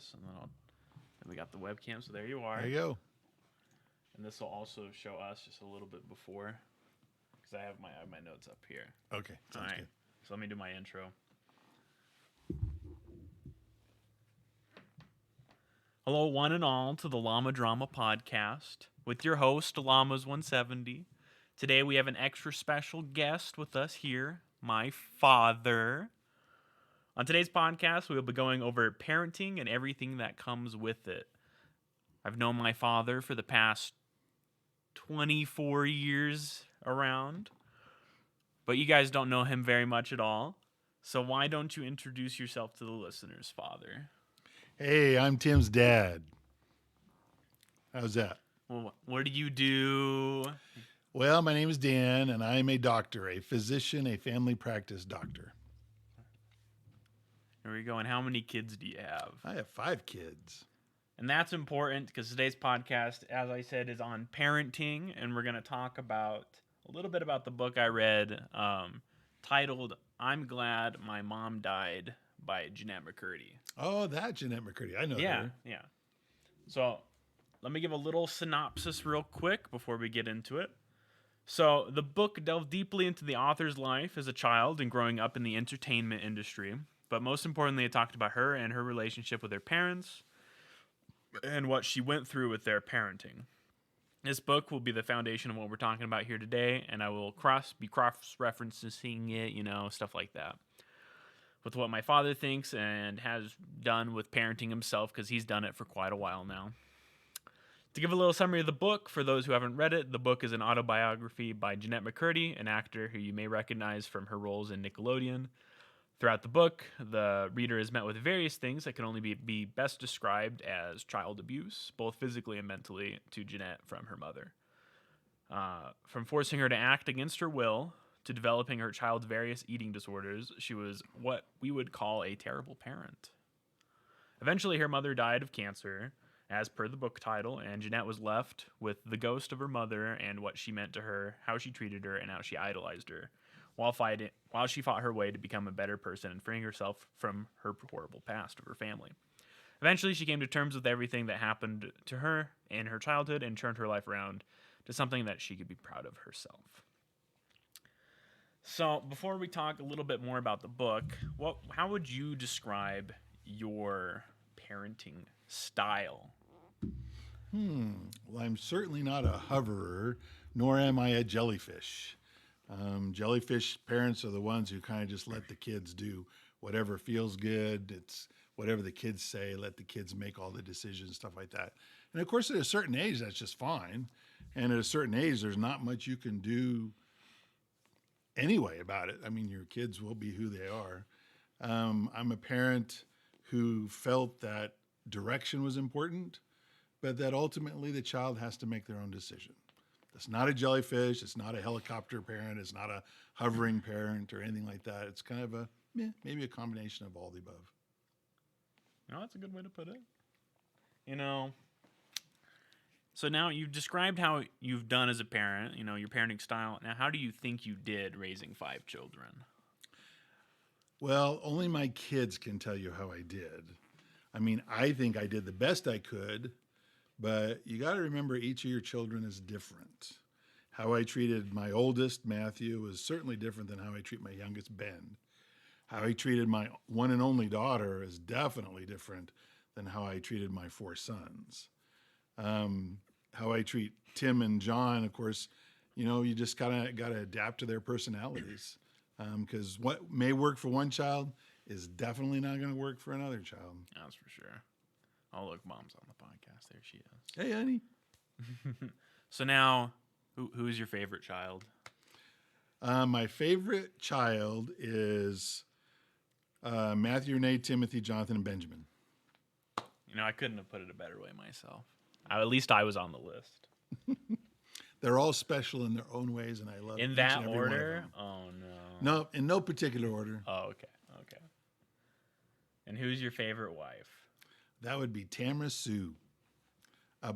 this, and then we got the webcam, so there you are. There you go. And this will also show us just a little bit before, because I have my notes up here. Okay, sounds good. So let me do my intro. Hello, one and all, to the Llama Drama Podcast with your host, Llama's 170. Today we have an extra special guest with us here, my father. On today's podcast, we will be going over parenting and everything that comes with it. I've known my father for the past 24 years around, but you guys don't know him very much at all. So why don't you introduce yourself to the listeners, Father? Hey, I'm Tim's dad. How's that? Well, what do you do? Well, my name is Dan, and I'm a doctor, a physician, a family practice doctor. There we go. And how many kids do you have? I have 5 kids. And that's important because today's podcast, as I said, is on parenting, and we're going to talk about a little bit about the book I read titled "I'm Glad My Mom Died" by Jennette McCurdy. Oh, that Jennette McCurdy. I know her. Yeah. So let me give a little synopsis real quick before we get into it. So the book delved deeply into the author's life as a child and growing up in the entertainment industry. But most importantly, it talked about her and her relationship with her parents and what she went through with their parenting. This book will be the foundation of what we're talking about here today, and I will be cross-referencing it, stuff like that, with what my father thinks and has done with parenting himself, because he's done it for quite a while now. To give a little summary of the book, for those who haven't read it, the book is an autobiography by Jennette McCurdy, an actor who you may recognize from her roles in Nickelodeon. Throughout the book, the reader is met with various things that can only be best described as child abuse, both physically and mentally, to Jennette from her mother. From forcing her to act against her will, to developing her child's various eating disorders, she was what we would call a terrible parent. Eventually, her mother died of cancer, as per the book title, and Jennette was left with the ghost of her mother and what she meant to her, how she treated her, and how she idolized her, while she fought her way to become a better person and freeing herself from her horrible past of her family. Eventually, she came to terms with everything that happened to her in her childhood and turned her life around to something that she could be proud of herself. So, before we talk a little bit more about the book, how would you describe your parenting style? Well, I'm certainly not a hoverer, nor am I a jellyfish. Jellyfish parents are the ones who kind of just let the kids do whatever feels good. It's whatever the kids say, let the kids make all the decisions, stuff like that. And of course, at a certain age, that's just fine. And at a certain age, there's not much you can do anyway about it. I mean, your kids will be who they are. I'm a parent who felt that direction was important, but that ultimately the child has to make their own decision. It's not a jellyfish. It's not a helicopter parent. It's not a hovering parent or anything like that. It's kind of maybe a combination of all the above. No, that's a good way to put it. So now you've described how you've done as a parent, your parenting style. Now, how do you think you did raising 5 children? Well, only my kids can tell you how I did. I mean, I think I did the best I could, but you got to remember each of your children is different. How I treated my oldest, Matthew, was certainly different than how I treat my youngest, Ben. How I treated my one and only daughter is definitely different than how I treated my 4 sons. How I treat Tim and John, of course, you just kind of got to adapt to their personalities. Because what may work for one child is definitely not going to work for another child. That's for sure. Oh, look, Mom's on the podcast. There she is. Hey, honey. So now, who is your favorite child? My favorite child is Matthew, Renee, Timothy, Jonathan, and Benjamin. I couldn't have put it a better way myself. At least I was on the list. They're all special in their own ways, and I love in each that and every order. one of them. Oh no. No, in no particular order. Oh, okay. And who's your favorite wife? That would be Tamara Sue.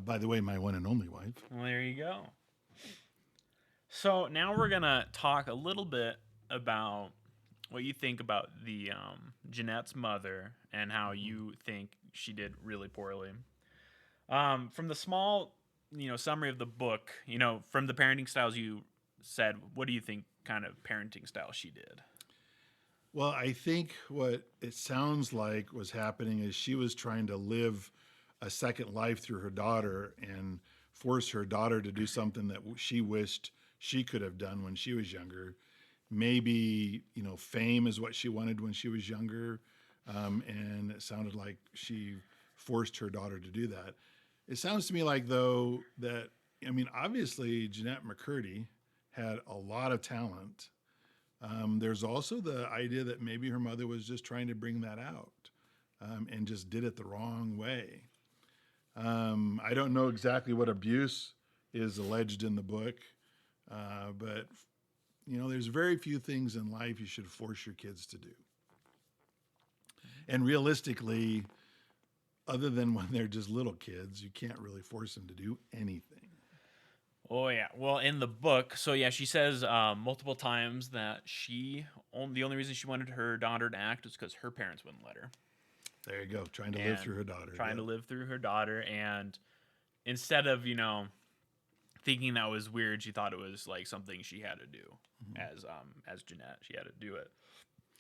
By the way, my one and only wife. Well, there you go. So now we're gonna talk a little bit about what you think about the Jeanette's mother and how Mhm. you think she did really poorly. From the small, summary of the book, from the parenting styles you said, what do you think kind of parenting style she did? Well, I think what it sounds like was happening is she was trying to live a second life through her daughter and force her daughter to do something that she wished she could have done when she was younger. Maybe, fame is what she wanted when she was younger. And it sounded like she forced her daughter to do that. It sounds to me like, though, that, I mean, obviously, Jennette McCurdy had a lot of talent. There's also the idea that maybe her mother was just trying to bring that out and just did it the wrong way. I don't know exactly what abuse is alleged in the book, but there's very few things in life you should force your kids to do. And realistically, other than when they're just little kids, you can't really force them to do anything. Oh yeah. Well, in the book, so yeah, she says multiple times that the only reason she wanted her daughter to act was because her parents wouldn't let her, There you go, trying to live and through her daughter. trying to Yep. live through her daughter. And instead of thinking that was weird, she thought it was like something she had to do as Jeanette. She had to do it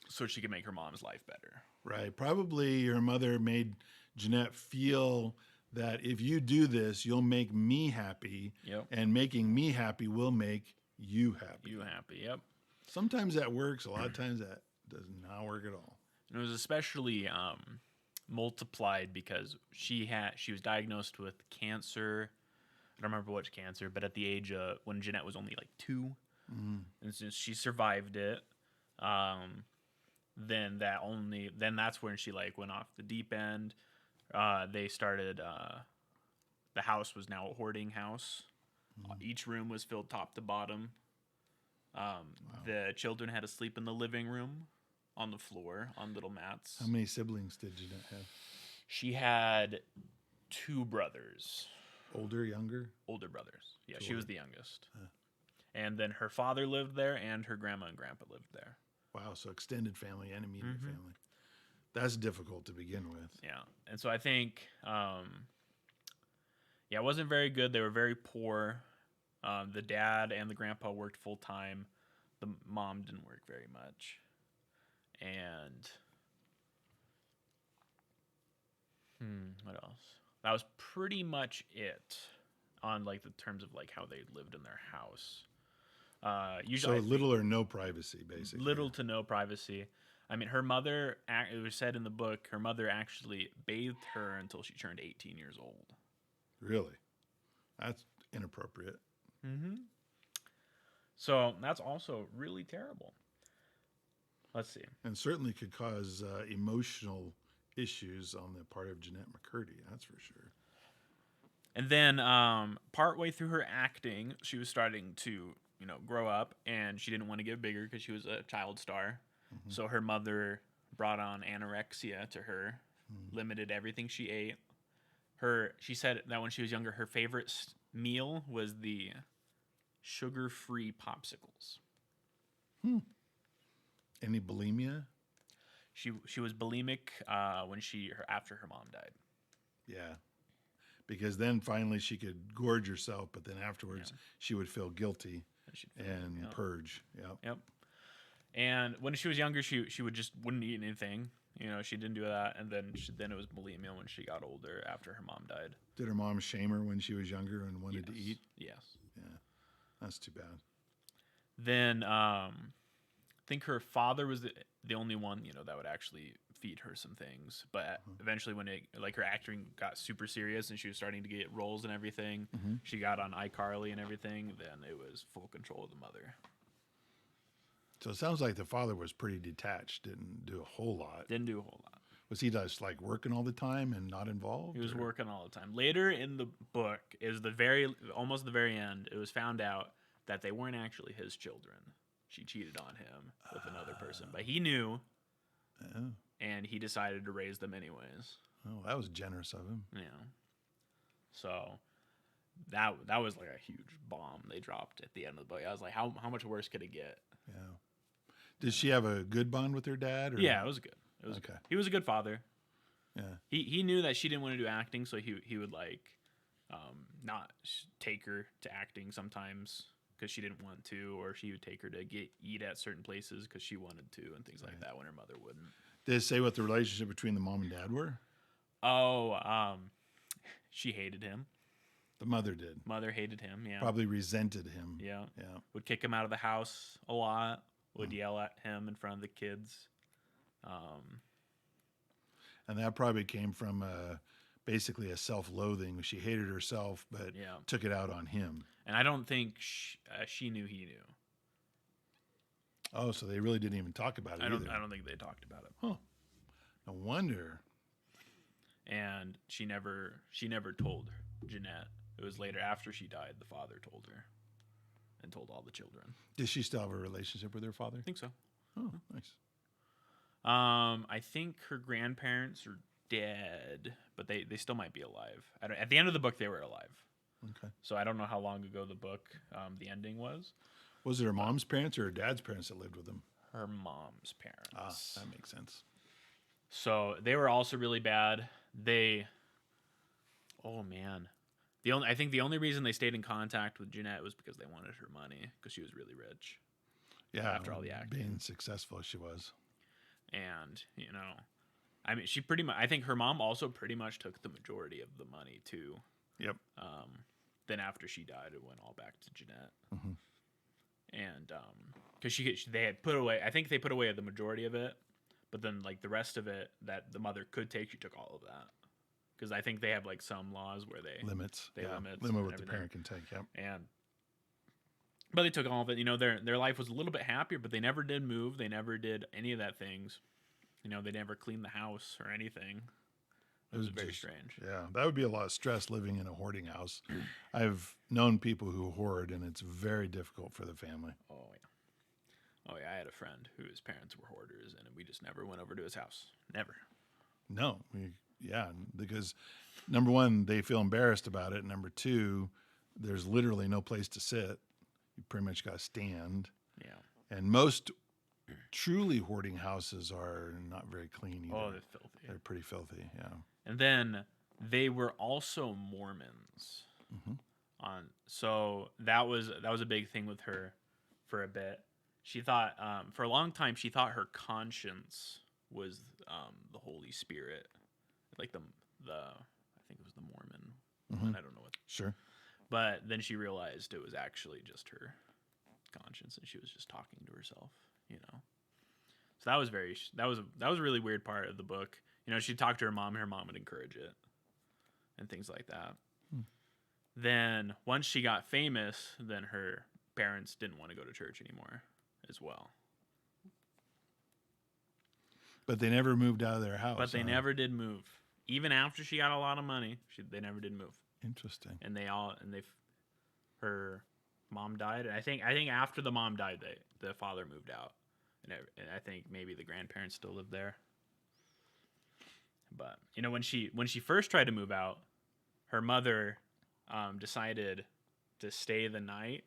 so she could make her mom's life better. Right. Probably her mother made Jennette feel that if you do this, you'll make me happy, Yep. and making me happy will make you happy. You happy? Yep. Sometimes that works. A lot of times that does not work at all. And it was especially multiplied because she was diagnosed with cancer. I don't remember which cancer, but at the age of when Jeanette was only like 2, Mm. and since she survived it, then that's when she like went off the deep end. They started. The house was now a hoarding house. Each room was filled top to bottom. The children had to sleep in the living room on the floor on little mats. How many siblings did Jennette have? She had 2 brothers, Older, younger? older brothers. Yeah, Two she was older. the youngest. And then her father lived there, and her grandma and grandpa lived there. Wow, so extended family and immediate Mhm. family. That's difficult to begin with. Yeah, and so I think, it wasn't very good. They were very poor. The dad and the grandpa worked full time. The mom didn't work very much, and what else? That was pretty much it on like the terms of like how they lived in their house. So Usually, little or no privacy, basically. little to no privacy. I mean, her mother. It was said in the book, her mother actually bathed her until she turned 18 years old. Really? That's inappropriate. Mm-hmm. So that's also really terrible. Let's see. And certainly could cause emotional issues on the part of Jennette McCurdy, that's for sure. And then partway through her acting, she was starting to, grow up, and she didn't want to get bigger because she was a child star. Mm-hmm. So her mother brought on anorexia to her, limited everything she ate. She said that when she was younger, her favorite meal was the sugar-free popsicles. Any bulimia? She was bulimic after her mom died. Yeah. Because then finally she could gorge herself, but then afterwards she would feel guilty and Yep. purge. Yep. Yep. And when she was younger, she wouldn't eat anything. She didn't do that, and then it was bulimia when she got older after her mom died. Did her mom shame her when she was younger and wanted to eat? Yes. Yeah. That's too bad. Then I think her father was the only one that would actually feed her some things. But eventually, when her acting got super serious and she was starting to get roles and everything, she got on iCarly and everything. Then it was full control of the mother. So it sounds like the father was pretty detached, didn't do a whole lot. Didn't do a whole lot. Was he just like working all the time and not involved? He was or- working all the time. Later in the book is almost the very end. It was found out that they weren't actually his children. She cheated on him with another person, but he knew, Oh. and he decided to raise them anyways. Oh, that was generous of him. Yeah. So that was like a huge bomb they dropped at the end of the book. I was like, how much worse could it get? Yeah. Did she have a good bond with her dad? Or? Yeah, it was good. It was Okay. good. He was a good father. Yeah. He knew that she didn't want to do acting, so he would like not take her to acting sometimes because she didn't want to, or she would take her to eat at certain places because she wanted to, and things like that when her mother wouldn't. Did it say what the relationship between the mom and dad were? Oh, she hated him. The mother did. Mother hated him. Yeah, Probably resented him. yeah. Yeah. Would kick him out of the house a lot. Would yell at him in front of the kids. And that probably came from basically a self-loathing. She hated herself, but took it out on him. And I don't think she knew he knew. Oh, so they really didn't even talk about it I either. don't think they talked about it. Huh. No wonder. And she never told Jennette. It was later after she died, the father told her and told all the children. Did she still have a relationship with her father? I think so. Oh, nice. I think her grandparents are dead, but they still might be alive. At the end of the book, they were alive. Okay. So I don't know how long ago the book, the ending was. Was it her mom's parents or her dad's parents that lived with them? Her mom's parents. Ah, that makes sense. So they were also really bad. Oh man. I think the only reason they stayed in contact with Jennette was because they wanted her money because she was really rich. Yeah, After all the acting. being successful as she was. And, I mean, she pretty much, I think her mom also pretty much took the majority of the money too. Yep. Then after she died, it went all back to Jennette. Mm-hmm. And because they had put away, I think they put away the majority of it, but then like the rest of it that the mother could take, she took all of that. Because I think they have like some laws where they limit what the parent can take. Yep. But they took all of it. Their life was a little bit happier, but they never did move. They never did any of that things. They never cleaned the house or anything. It was very strange. Yeah, that would be a lot of stress living in a hoarding house. I've known people who hoard, and it's very difficult for the family. Oh yeah. I had a friend whose parents were hoarders, and we just never went over to his house. Never. No, because number one, they feel embarrassed about it. Number two, there's literally no place to sit. You pretty much got to stand. Yeah. And most truly hoarding houses are not very clean either. Oh, they're filthy. They're pretty filthy, yeah. And then they were also Mormons. Mm-hmm. So that was a big thing with her for a bit. She thought for a long time she thought her conscience was the Holy Spirit, like the I think it was the Mormon one. I don't know what. Sure. But then she realized it was actually just her conscience, and she was just talking to herself. So that was a really weird part of the book. She'd talk to her mom, and her mom would encourage it, and things like that. Then once she got famous, then her parents didn't want to go to church anymore, as well. But they never moved out of their house. But they never did move, even after she got a lot of money. They never did move. Interesting. And her mom died. And I think after the mom died, the father moved out, and I think maybe the grandparents still lived there. But when she first tried to move out, her mother decided to stay the night,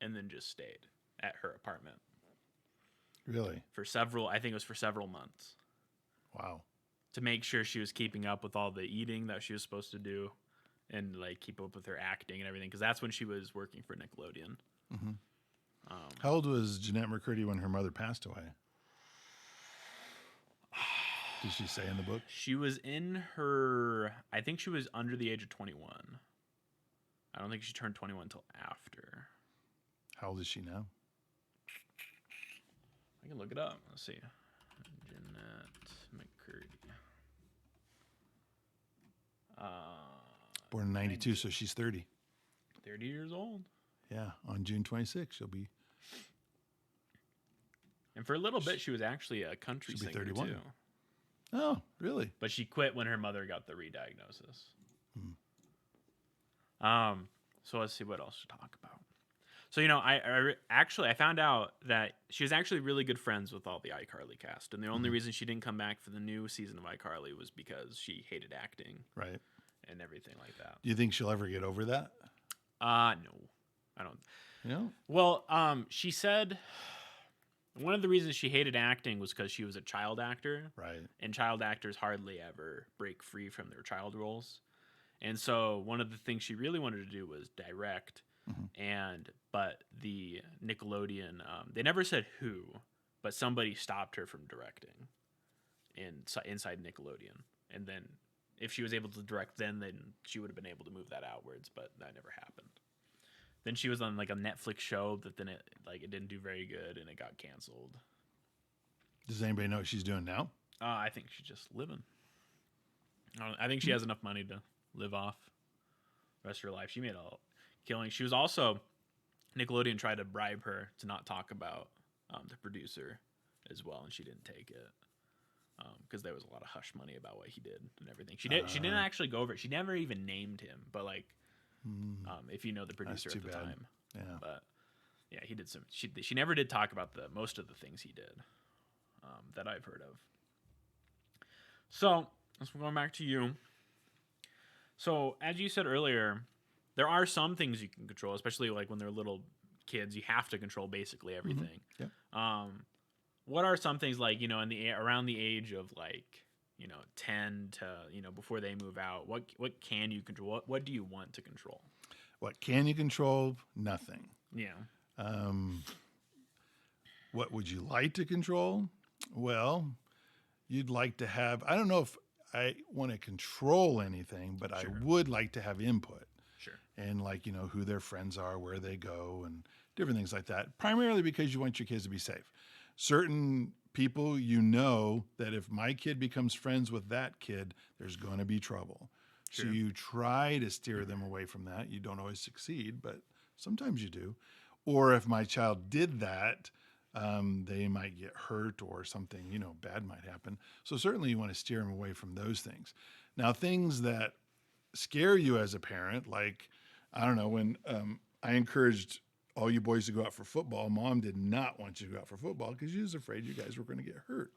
and then just stayed at her apartment. Really? I think it was for several months. Wow. To make sure she was keeping up with all the eating that she was supposed to do, and like keep up with her acting and everything, because that's when she was working for Nickelodeon. Mm-hmm. How old was Jennette McCurdy when her mother passed away? Did she say in the book? She was I think she was under the age of 21. I don't think she turned 21 until after. How old is she now? I can look it up. Let's see. Jennette McCurdy. Born in 92, so she's 30. 30 years old. Yeah, on June 26th, she'll be. And for a little bit, she was actually a country singer 31. too. Oh, really? But she quit when her mother got the re-diagnosis. So let's see what else to talk about. So, I found out that she was actually really good friends with all the iCarly cast. And the only reason she didn't come back for the new season of iCarly was because she hated acting. Right. And everything like that. Do you think she'll ever get over that? No. I don't. No? Well, she said One of the reasons she hated acting was because she was a child actor, Right. and child actors hardly ever break free from their child roles. And so one of the things she really wanted to do was direct. But the Nickelodeon, they never said who, but somebody stopped her from directing inside Nickelodeon. And then if she was able to direct then she would have been able to move that outwards, but that never happened. Then she was on like a Netflix show that then it didn't do very good and it got canceled. Does anybody know what she's doing now? I think she's just living. I think she has enough money to live off the rest of her life. She made a killing. She was also Nickelodeon tried to bribe her to not talk about the producer as well, and she didn't take it because there was a lot of hush money about what he did and everything. She didn't actually go over it. She never even named him, but like if you know the producer at the time, Yeah. But yeah, he did some. She never did talk about most of the things he did that I've heard of. So let's go back to you. So as you said earlier, there are some things you can control, especially like when they're little kids. You have to control basically everything. Yeah. What are some things like around the age of like 10 to before they move out? What can you control? What do you want to control? What can you control? Nothing. Yeah. What would you like to control? Well, you'd like to have, I don't know if I want to control anything, but Sure. I would like to have input. Sure. And like, who their friends are, where they go, and different things like that. Primarily because you want your kids to be safe. Certain people, that if my kid becomes friends with that kid, there's going to be trouble. Sure. So you try to steer them away from that. You don't always succeed, but sometimes you do. Or if my child did that, they might get hurt or something, bad might happen. So certainly you want to steer them away from those things. Now, things that scare you as a parent, like, I don't know, when I encouraged all you boys to go out for football, Mom did not want you to go out for football because she was afraid you guys were going to get hurt.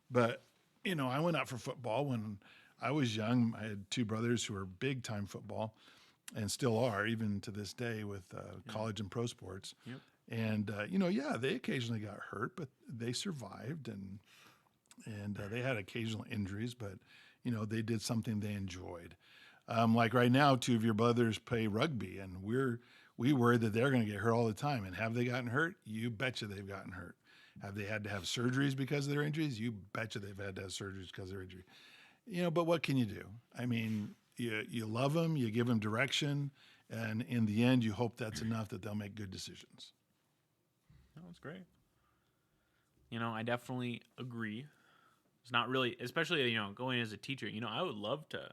But, I went out for football when I was young. I had two brothers who were big time football and still are, even to this day, with college and pro sports. Yep. And, they occasionally got hurt, but they survived and they had occasional injuries, but, they did something they enjoyed. Like right now, two of your brothers play rugby, and we worry that they're going to get hurt all the time. And have they gotten hurt? You betcha they've gotten hurt. Have they had to have surgeries because of their injuries? You betcha they've had to have surgeries because of their injury. But what can you do? I mean, you love them, you give them direction, and in the end, you hope that's enough that they'll make good decisions. That was great. I definitely agree. It's not really, especially, going as a teacher, I would love to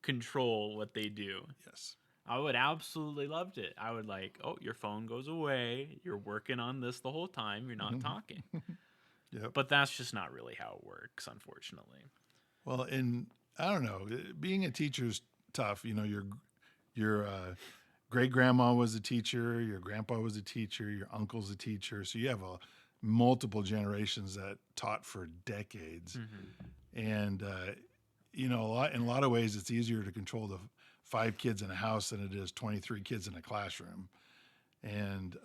control what they do. Yes. I would absolutely loved it. I would like, oh, your phone goes away. You're working on this the whole time. You're not talking. Yep. But that's just not really how it works, unfortunately. Well, and I don't know, being a teacher is tough. Your great grandma was a teacher, your grandpa was a teacher, your uncle's a teacher. So you have multiple generations that taught for decades. And, in a lot of ways, it's easier to control the 5 kids in a house than it is 23 kids in a classroom. And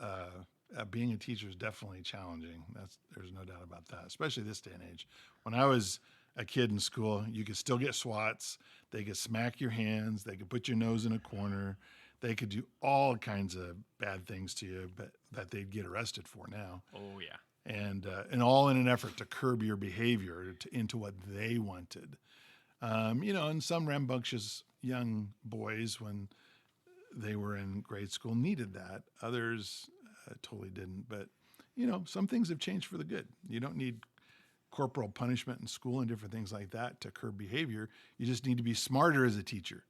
being a teacher is definitely challenging. There's no doubt about that, especially this day and age. When I was a kid in school, you could still get swats. They could smack your hands. They could put your nose in a corner. They could do all kinds of bad things to you, but that they'd get arrested for now. Oh, yeah. And all in an effort to curb your behavior into what they wanted. And some rambunctious young boys, when they were in grade school, needed that. Others totally didn't. But, some things have changed for the good. You don't need corporal punishment in school and different things like that to curb behavior. You just need to be smarter as a teacher.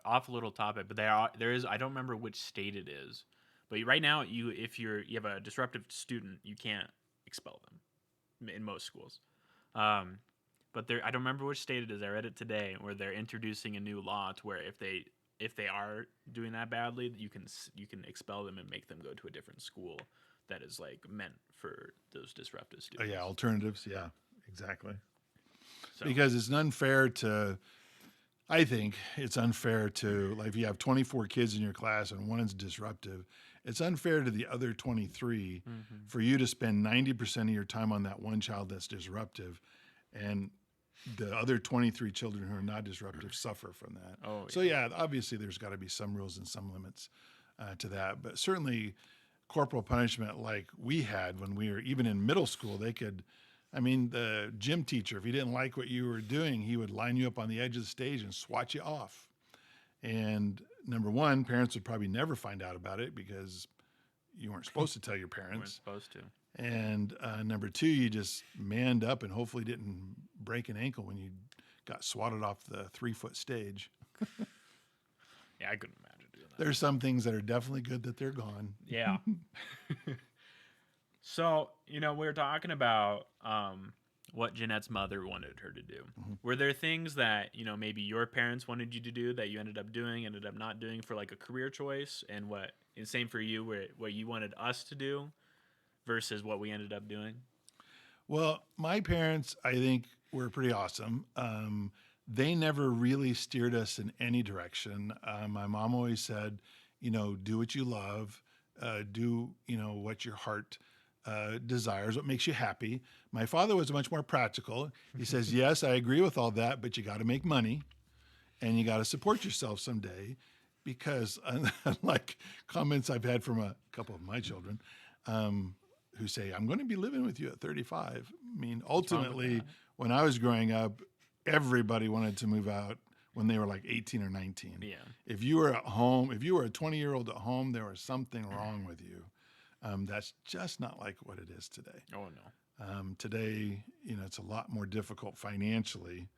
Off a little topic, but there is, I don't remember which state it is, but right now, if you have a disruptive student, you can't expel them in most schools. But I don't remember which state it is. I read it today, where they're introducing a new law to where if they are doing that badly, you can expel them and make them go to a different school that is like meant for those disruptive students. Oh, yeah, alternatives. Yeah, exactly. So, Because it's unfair I think it's unfair to, like, if you have 24 kids in your class and one is disruptive, It's unfair to the other 23 for you to spend 90% of your time on that one child that's disruptive, and the other 23 children who are not disruptive suffer from that. Oh, So yeah, obviously there's got to be some rules and some limits to that, but certainly corporal punishment like we had when we were even in middle school, they could, I mean, the gym teacher, if he didn't like what you were doing, he would line you up on the edge of the stage and swat you off. And number one, parents would probably never find out about it because you weren't supposed to tell your we're parents. supposed to. And number two, you just manned up and hopefully didn't break an ankle when you got swatted off the 3-foot stage. Yeah, I couldn't imagine doing that. There's some things that are definitely good that they're gone. Yeah. So, we were talking about what Jennette's mother wanted her to do. Were there things that, maybe your parents wanted you to do that you ended up doing, ended up not doing for like a career choice? And same for you, what you wanted us to do versus what we ended up doing? Well, my parents, I think, were pretty awesome. They never really steered us in any direction. My mom always said, do what you love, do, what your heart desires, what makes you happy. My father was much more practical. He says, yes, I agree with all that, but you got to make money and you got to support yourself someday, because unlike comments I've had from a couple of my children, who say, I'm going to be living with you at 35. I mean, ultimately, when I was growing up, everybody wanted to move out when they were like 18 or 19. Yeah. If you were at home, if you were a 20-year-old at home, there was something wrong with you. That's just not like what it is today. Oh, no. Today, it's a lot more difficult financially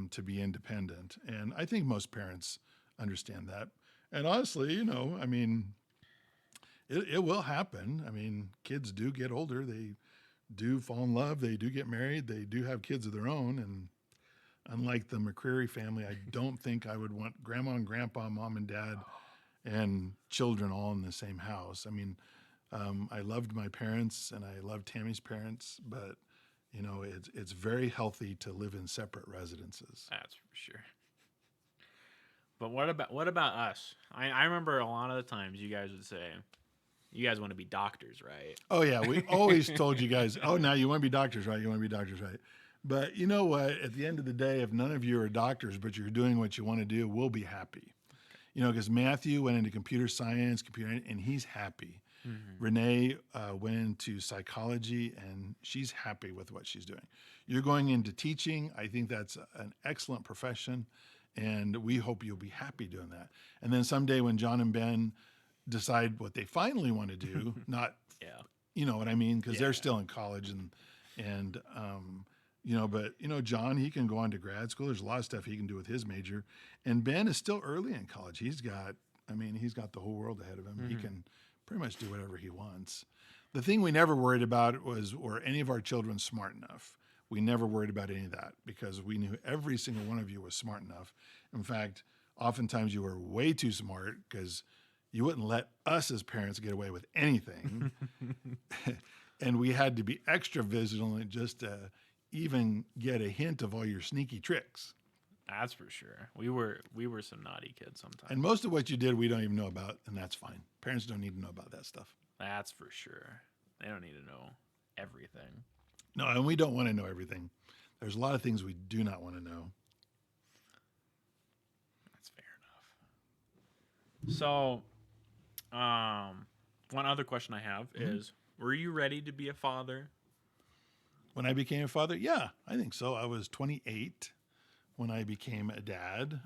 to be independent. And I think most parents understand that. And honestly, I mean, it will happen. I mean, kids do get older. They do fall in love. They do get married. They do have kids of their own. And unlike the McCurdy family, I don't think I would want grandma and grandpa, mom and dad, and children all in the same house. I mean, I loved my parents and I loved Tammy's parents, but it's very healthy to live in separate residences. That's for sure. But what about us? I remember a lot of the times you guys would say, you guys want to be doctors, right? Oh yeah, we always told you guys, oh, now you want to be doctors, right? You want to be doctors, right? But you know what? At the end of the day, if none of you are doctors, but you're doing what you want to do, we'll be happy. Because Matthew went into computer science, and he's happy. Mm-hmm. Renee went into psychology, and she's happy with what she's doing. You're going into teaching. I think that's an excellent profession, and we hope you'll be happy doing that. And then someday when John and Ben decide what they finally want to do, not, you know what I mean? Because they're still in college but John, he can go on to grad school. There's a lot of stuff he can do with his major. And Ben is still early in college. He's got the whole world ahead of him. Mm-hmm. He can pretty much do whatever he wants. The thing we never worried about was, were any of our children smart enough? We never worried about any of that because we knew every single one of you was smart enough. In fact, oftentimes you were way too smart because you wouldn't let us as parents get away with anything. And we had to be extra vigilant just to even get a hint of all your sneaky tricks. That's for sure. We were some naughty kids sometimes. And most of what you did, we don't even know about, and that's fine. Parents don't need to know about that stuff. That's for sure. They don't need to know everything. No, and we don't want to know everything. There's a lot of things we do not want to know. That's fair enough. So, one other question I have is, were you ready to be a father? When I became a father? Yeah, I think so. I was 28 when I became a dad.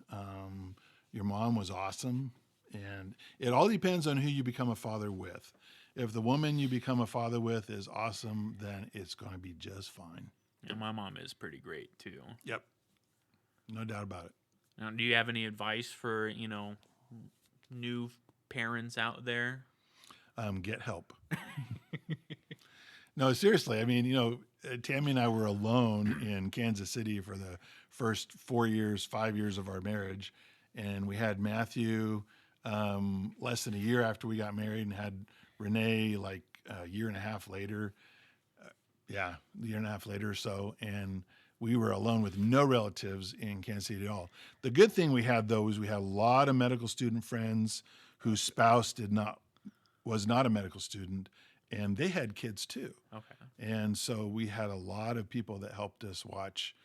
Your mom was awesome. And it all depends on who you become a father with. If the woman you become a father with is awesome, then it's going to be just fine. And my mom is pretty great, too. Yep. No doubt about it. Now, do you have any advice for, new parents out there? Get help. No, seriously. I mean, Tammy and I were alone in Kansas City for the first 5 years of our marriage. And we had Matthew less than a year after we got married, and had Renee like a year and a half later. A year and a half later or so. And we were alone with no relatives in Kansas City at all. The good thing we had, though, was we had a lot of medical student friends whose spouse did not was not a medical student, and they had kids too. Okay. And so we had a lot of people that helped us watch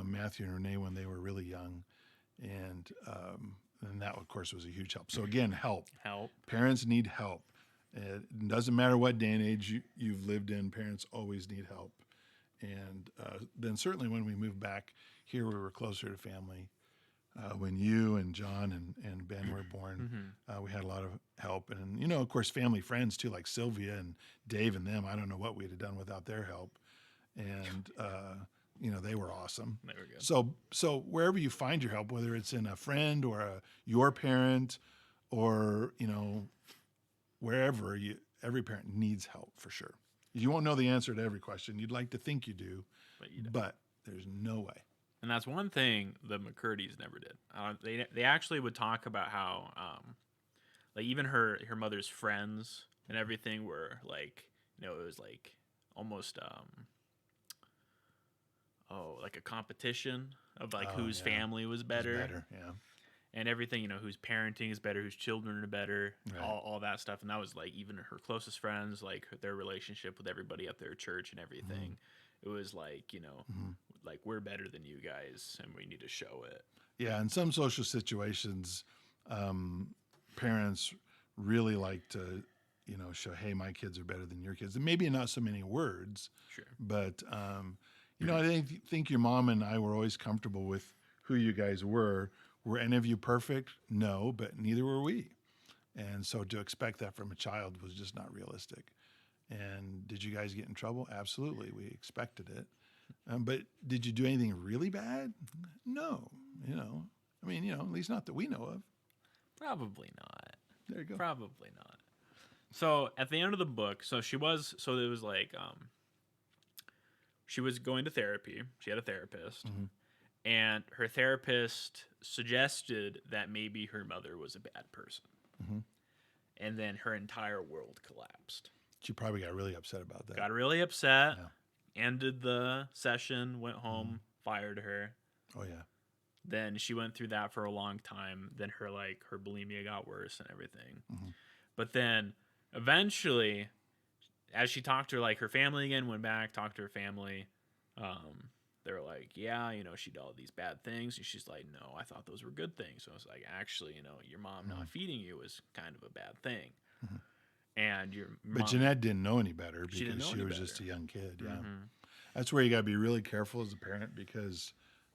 Matthew and Renee when they were really young, and that of course was a huge help. So again, help. Help. Parents need help. It doesn't matter what day and age you've lived in. Parents always need help. And then certainly when we moved back here, we were closer to family. When you and John and Ben were born, we had a lot of help. And, of course, family friends too, like Sylvia and Dave and them. I don't know what we'd have done without their help. And, they were awesome. They were good. So wherever you find your help, whether it's in a friend or your parent or, wherever, every parent needs help for sure. You won't know the answer to every question. You'd like to think you do, But you don't. but there's no way. And that's one thing the McCurdys never did. They actually would talk about how, like even her mother's friends and everything were like, it was like almost, like a competition of like whose family was better. Yeah. And everything, whose parenting is better, whose children are better, Right. all that stuff. And that was like even her closest friends, like their relationship with everybody at their church and everything. It was like, like we're better than you guys and we need to show it. Yeah, in some social situations, parents really like to, show, hey, my kids are better than your kids. And maybe not so many words, Sure. but, I think your mom and I were always comfortable with who you guys were. Were any of you perfect? No, but neither were we. And so to expect that from a child was just not realistic. And did you guys get in trouble? Absolutely. We expected it. But did you do anything really bad? No. At least not that we know of. Probably not. There you go. Probably not. So at the end of the book, it was like, she was going to therapy. She had a therapist. And her therapist suggested that maybe her mother was a bad person. And then her entire world collapsed. She probably got really upset about that. Got really upset, ended the session, went home, fired her. Oh, yeah. Then she went through that for a long time. Then her bulimia got worse and everything. But then eventually, as she talked to her family again, went back, talked to her family, they were like, yeah, she did all these bad things. And she's like, no, I thought those were good things. So I was like, actually, your mom not feeding you was kind of a bad thing. And your mom, But Jennette didn't know any better because she was better. just a young kid. Yeah. That's where you got to be really careful as a parent because,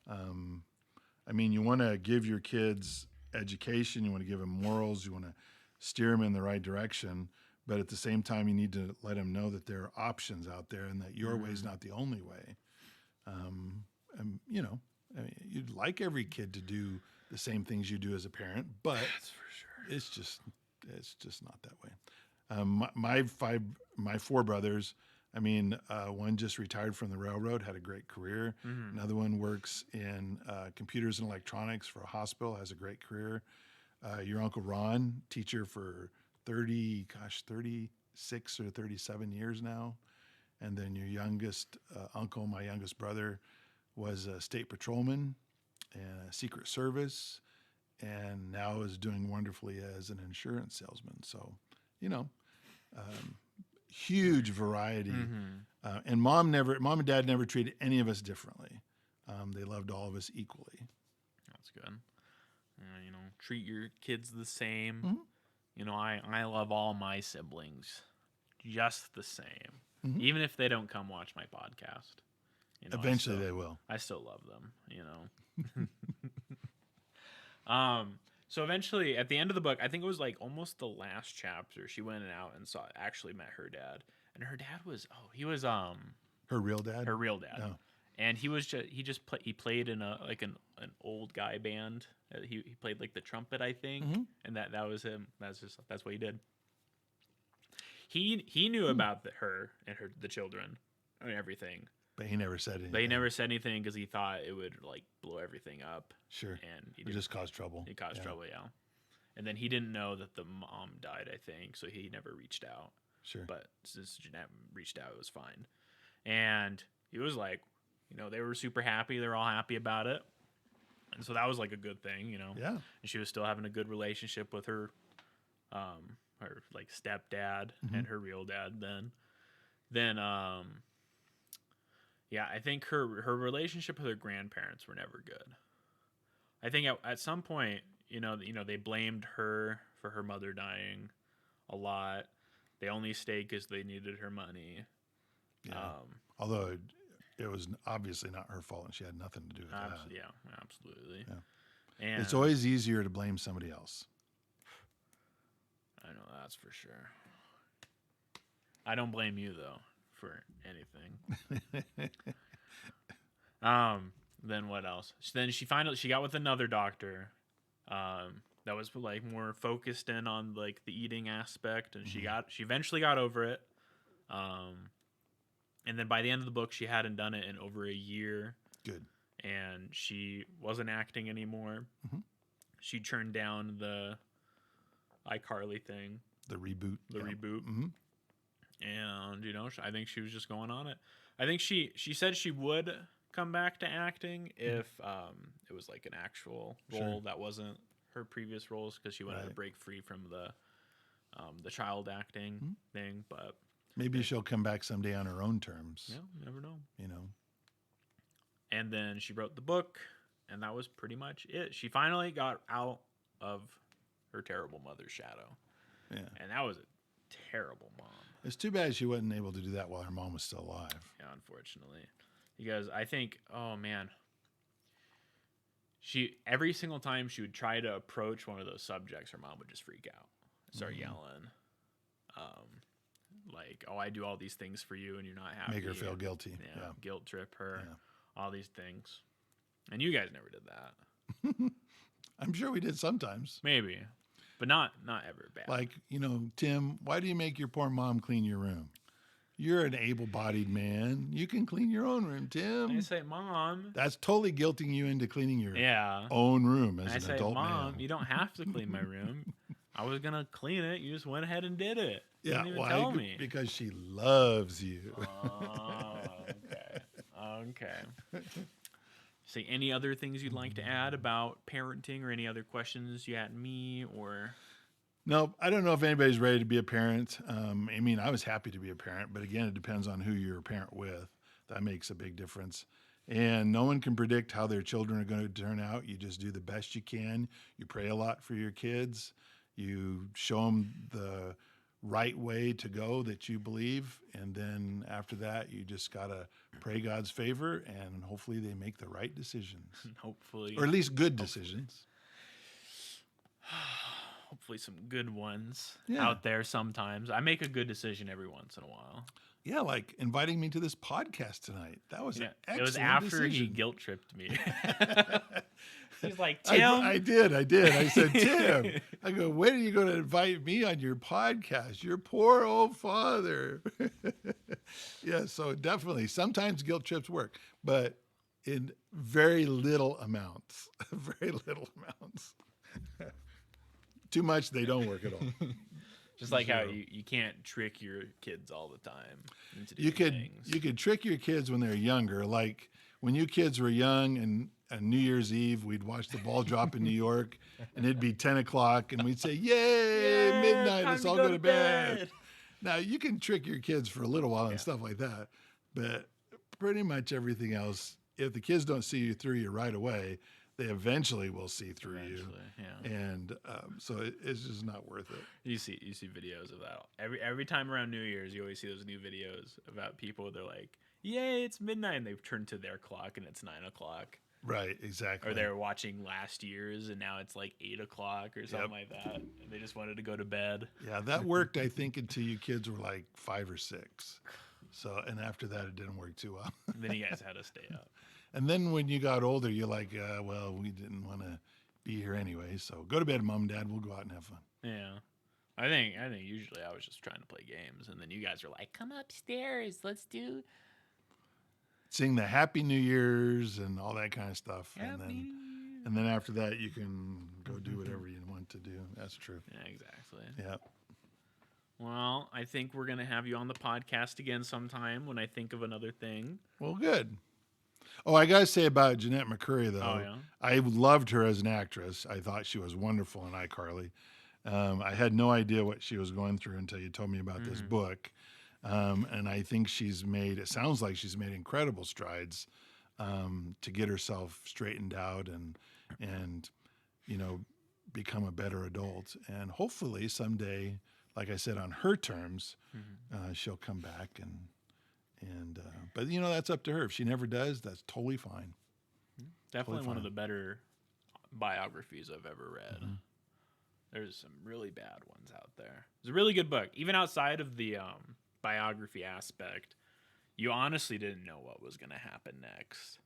you want to give your kids education. You want to give them morals. You want to steer them in the right direction. But at the same time, you need to let them know that there are options out there and that your way is not the only way. You'd like every kid to do the same things you do as a parent, but that's for sure. It's just not that way. My four brothers, one just retired from the railroad, had a great career. Another one works in computers and electronics for a hospital, has a great career. Your Uncle Ron, teacher for 36 or 37 years now. And then your youngest uncle, my youngest brother, was a state patrolman and a Secret Service, and now is doing wonderfully as an insurance salesman. So, huge variety. And mom and dad never treated any of us differently. They loved all of us equally. That's good. Treat your kids the same. I love all my siblings just the same. Even if they don't come watch my podcast. Eventually they will. I still love them, So eventually, at the end of the book, I think it was almost the last chapter, she went out and actually met her dad. And her dad was, Her real dad? her real dad. Oh. And he played in an old guy band. He played the trumpet, I think, and that was him. That's what he did. He knew about her and the children and everything. But he never said anything. But he never said anything because he thought it would blow everything up. Sure. And It just caused trouble. It caused trouble, yeah. And then he didn't know that the mom died, I think, so he never reached out. Sure. But since Jennette reached out, it was fine. And he was they were super happy. They were all happy about it. And so that was a good thing, Yeah. And she was still having a good relationship with her her like stepdad Mm-hmm. and her real dad. Then yeah, I think her relationship with her grandparents were never good. I think at some point, they blamed her for her mother dying a lot. They only stayed because they needed her money. Yeah. Although it was obviously not her fault, and she had nothing to do with that. Yeah, absolutely. Yeah. And It's always easier to blame somebody else. I know that's for sure. I don't blame you though for anything. Then what else? Then she got with another doctor. That was like more focused in on like the eating aspect, and Mm-hmm. she eventually got over it. And then by the end of the book, she hadn't done it in over a year. Good. And she wasn't acting anymore. Mm-hmm. She turned down the iCarly thing, The reboot. the reboot. Mm-hmm. And I think she was just going on it. I think she said she would come back to acting if it was like an actual role that wasn't her previous roles, because she wanted to break free from the child acting thing. But maybe she'll come back someday on her own terms. yeah, you never know. And then she wrote the book, and that was pretty much it. She finally got out of her terrible mother's shadow. Yeah. And that was a terrible mom. It's too bad she wasn't able to do that while her mom was still alive. Yeah, unfortunately. Because I think, oh man, every single time she would try to approach one of those subjects, her mom would just freak out, start yelling, like, "Oh, I do all these things for you, and you're not happy." Make her feel guilty. Yeah, guilt trip her, Yeah. all these things. And you guys never did that. I'm sure we did sometimes. Maybe, but not ever bad. Like, Tim, why do you make your poor mom clean your room? You're an able-bodied man. You can clean your own room, Tim. I say, Mom. That's totally guilting you into cleaning your Yeah. own room as I an say, adult Mom, man. you don't have to clean my room. I was gonna clean it. You just went ahead and did it. You Yeah, didn't even why? tell me. Because she loves you. Oh, okay. So, any other things you'd like to add about parenting, or any other questions you had me, or? No, I don't know if anybody's ready to be a parent. I was happy to be a parent, but again, it depends on who you're a parent with. That makes a big difference. And no one can predict how their children are going to turn out. You just do the best you can. You pray a lot for your kids. You show them the right way to go that you believe. And then after that, you just got to pray God's favor, and hopefully they make the right decisions. Hopefully. Or at least good decisions. Hopefully some good ones Yeah. out there sometimes. I make a good decision every once in a while. Yeah, like inviting me to this podcast tonight. That was an excellent It was after he decision. guilt tripped me. He's like, Tim. I did. I said, Tim, I go, when are you going to invite me on your podcast? Your poor old father. Yeah, so definitely. Sometimes guilt trips work, but in very little amounts. Very little amounts. Too much, they don't work at all. Just like how you can't trick your kids all the time into doing things. You could trick your kids when they're younger. Like when you kids were young, and on New Year's Eve, we'd watch the ball drop in New York, and it'd be 10 o'clock, and we'd say, "Yay, midnight, let's all go to bed." Now, you can trick your kids for a little while and stuff like that, but pretty much everything else, if the kids don't see you through you right away, they eventually will see through you. Yeah. And so it's just not worth it. You see videos of that every time around New Year's. You always see those new videos about people. They're like, "Yay, it's midnight!" and they've turned to their clock and it's 9 o'clock. Right, exactly. Or they're watching last year's and now it's like 8 o'clock or something like that. And they just wanted to go to bed. Yeah, that worked, I think, until you kids were like 5 or 6. So, and after that, it didn't work too well. And then you guys had to stay up. And then when you got older, you're like, well, we didn't want to be here anyway. So go to bed, Mom and Dad. We'll go out and have fun. Yeah. I think usually I was just trying to play games. And then you guys are like, "Come upstairs. Let's do." Sing the Happy New Year's and all that kind of stuff. Happy And then after that, you can go do whatever you want to do. That's true. Yeah, exactly. Yeah. Well, I think we're going to have you on the podcast again sometime when I think of another thing. Well, good. Oh, I got to say about Jennette McCurdy, though. Oh, yeah? I loved her as an actress. I thought she was wonderful in iCarly. I had no idea what she was going through until you told me about this book. And I think it sounds like she's made incredible strides to get herself straightened out and, become a better adult. And hopefully someday, like I said, on her terms, she'll come back but that's up to her. If she never does, that's totally fine. Definitely Totally one of fine. the better biographies I've ever read. There's some really bad ones out there. It's a really good book. Even outside of the biography aspect, you honestly didn't know what was going to happen next.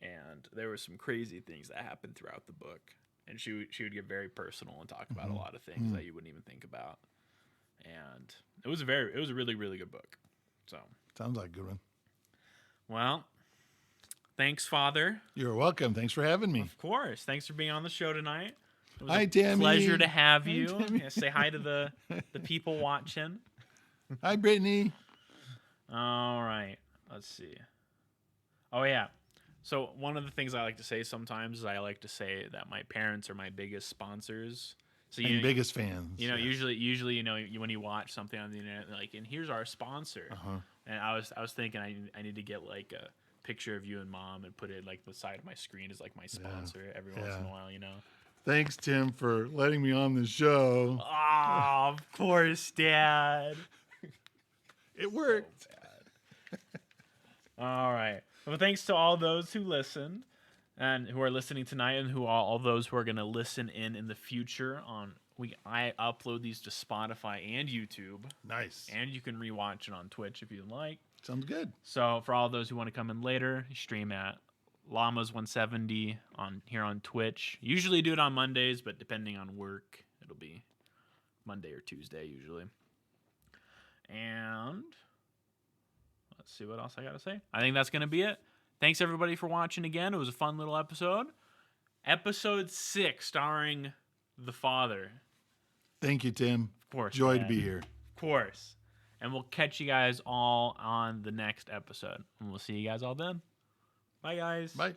And there were some crazy things that happened throughout the book. And she would get very personal and talk about a lot of things that you wouldn't even think about. And it was a really, really good book. So Sounds like a good one. well, thanks, Father. You're welcome. Thanks for having me. Of course. Thanks for being on the show tonight. It was Hi, a Tammy. pleasure to have Hi, you. Tammy. Yeah, say hi to the people watching. Hi, Brittany. All right. Let's see. Oh, yeah. So one of the things I like to say sometimes is I like to say that my parents are my biggest sponsors. So And biggest fans. Yes. usually, when you watch something on the internet, like, and here's our sponsor. And I was thinking I need to get like a picture of you and Mom and put it like the side of my screen as like my sponsor every once in a while, Thanks, Tim, for letting me on the show. Oh, of course, Dad. It worked. So all right. Well, thanks to all those who listened and who are listening tonight, and all those who are going to listen in the future. I upload these to Spotify and YouTube. Nice. And you can rewatch it on Twitch if you'd like. Sounds good. So for all those who want to come in later, you stream at Llama's 170 here on Twitch. Usually do it on Mondays, but depending on work, it'll be Monday or Tuesday usually. And let's see what else I got to say. I think that's going to be it. Thanks everybody for watching again. It was a fun little episode. Episode 6 starring the Father. Thank you, Tim. Of course. Joy Dad. to be here. Of course. And we'll catch you guys all on the next episode. And we'll see you guys all then. Bye, guys. Bye.